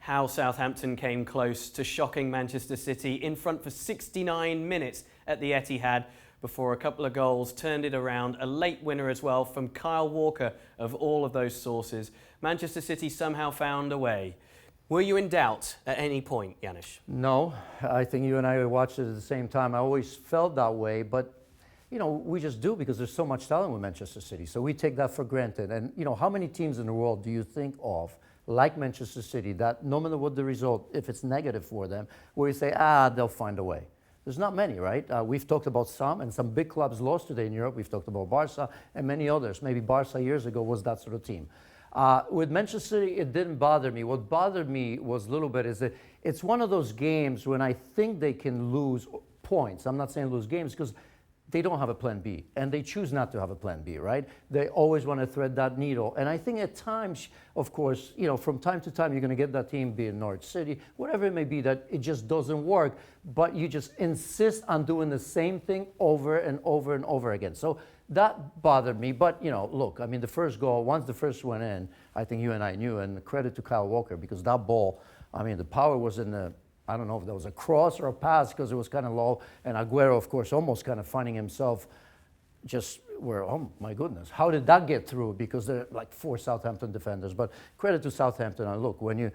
how Southampton came close to shocking Manchester City in front for 69 minutes at the Etihad before a couple of goals turned it around. A late winner as well from Kyle Walker of all of those sources. Manchester City somehow found a way. Were you in doubt at any point, Janusz? No, I think you and I watched it at the same time. I always felt that way, but you know, we just do because there's so much talent with Manchester City. So we take that for granted. And you know, how many teams in the world do you think of, like Manchester City, that no matter what the result, if it's negative for them, where you say, they'll find a way? There's not many, right? We've talked about some, and some big clubs lost today in Europe. We've talked about Barca and many others. Maybe Barca years ago was that sort of team. With Manchester City, it didn't bother me. What bothered me was a little bit is that it's one of those games when I think they can lose points. I'm not saying lose games because they don't have a plan B, and they choose not to have a plan B, right? They always want to thread that needle. And I think at times, of course, you know, from time to time, you're going to get that team, be it Norwich City, whatever it may be, that it just doesn't work, but you just insist on doing the same thing over and over and over again. So that bothered me. But, you know, look, I mean, the first goal, once the first went in, I think you and I knew, and credit to Kyle Walker, because that ball, I mean, the power was in the, I don't know if that was a cross or a pass because it was kind of low. And Aguero, of course, almost kind of finding himself just where, oh my goodness, how did that get through? Because there are like 4 Southampton defenders. But credit to Southampton. And look, when you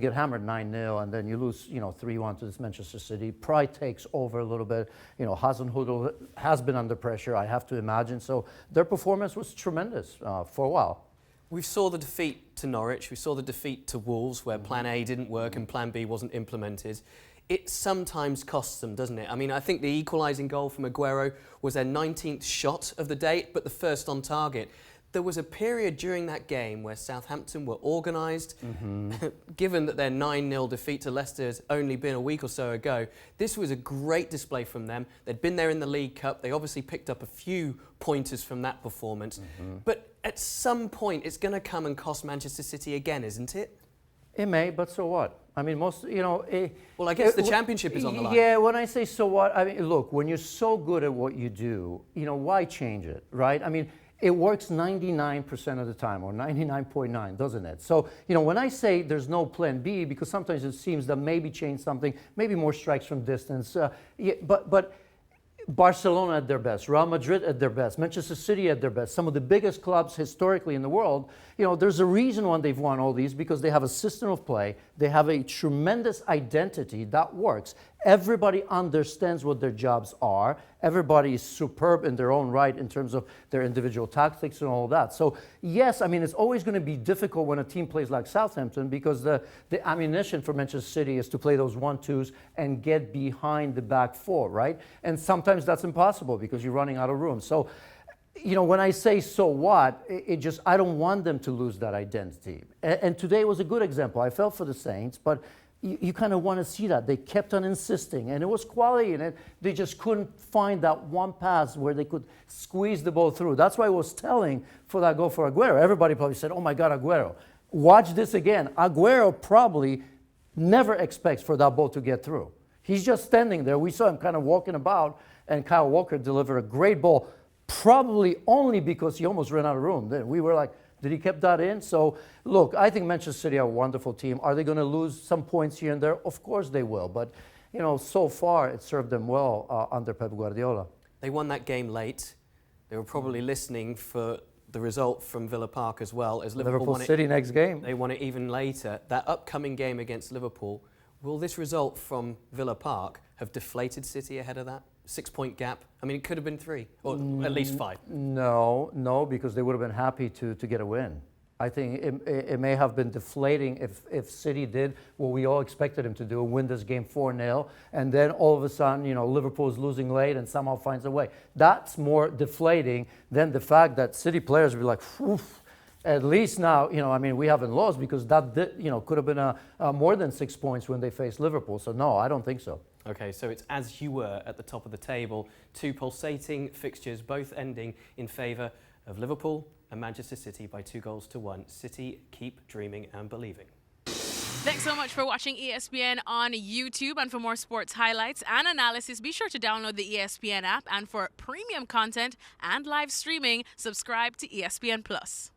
get hammered 9-0 and then you lose, you know, 3-1 to this Manchester City, pride takes over a little bit. You know, Hasenhüttl has been under pressure, I have to imagine. So their performance was tremendous for a while. We saw the defeat to Norwich, we saw the defeat to Wolves where plan A didn't work and plan B wasn't implemented. It sometimes costs them, doesn't it? I mean, I think the equalising goal from Aguero was their 19th shot of the day, but the first on target. There was a period during that game where Southampton were organised. Given that their 9-0 defeat to Leicester has only been a week or so ago, this was a great display from them. They'd been there in the League Cup. They obviously picked up a few pointers from that performance. But at some point, it's going to come and cost Manchester City again, isn't it? It may, but so what? I mean, most, you know... well, I guess the championship is on the line. Yeah, when I say so what, I mean, look, when you're so good at what you do, you know, why change it, right? I mean, it works 99% of the time, or 99.9, doesn't it? So, you know, when I say there's no plan B, because sometimes it seems that maybe change something, maybe more strikes from distance, but Barcelona at their best, Real Madrid at their best, Manchester City at their best, some of the biggest clubs historically in the world, you know, there's a reason why they've won all these, because they have a system of play, they have a tremendous identity that works. Everybody understands what their jobs are. Everybody is superb in their own right in terms of their individual tactics and all that. So yes, I mean, it's always going to be difficult when a team plays like Southampton, because the ammunition for Manchester City is to play those 1-2s and get behind the back 4, right? And sometimes that's impossible because you're running out of room. So, you know, when I say so what, I don't want them to lose that identity. And today was a good example. I felt for the Saints, but you kind of want to see that. They kept on insisting, and it was quality in it. They just couldn't find that one pass where they could squeeze the ball through. That's why I was telling for that goal for Aguero. Everybody probably said, oh my God, Aguero. Watch this again. Aguero probably never expects for that ball to get through. He's just standing there. We saw him kind of walking about, and Kyle Walker delivered a great ball, probably only because he almost ran out of room. Then we were like, did he keep that in? So, look, I think Manchester City are a wonderful team. Are they going to lose some points here and there? Of course they will. But, you know, so far it served them well under Pep Guardiola. They won that game late. They were probably listening for the result from Villa Park as well. As Liverpool won City next game. They won it even later. That upcoming game against Liverpool, will this result from Villa Park have deflated City ahead of that? 6-point gap? I mean, it could have been 3, or at least 5. No, because they would have been happy to get a win. I think it may have been deflating if City did what we all expected him to do, win this game 4-0, and then all of a sudden, you know, Liverpool's losing late and somehow finds a way. That's more deflating than the fact that City players will be like, at least now, you know, I mean, we haven't lost, because that, you know, could have been more than 6 points when they faced Liverpool. So no, I don't think so. Okay, so it's as you were at the top of the table. 2 pulsating fixtures, both ending in favour of Liverpool and Manchester City by 2-1. City keep dreaming and believing. Thanks so much for watching ESPN on YouTube. And for more sports highlights and analysis, be sure to download the ESPN app. And for premium content and live streaming, subscribe to ESPN Plus.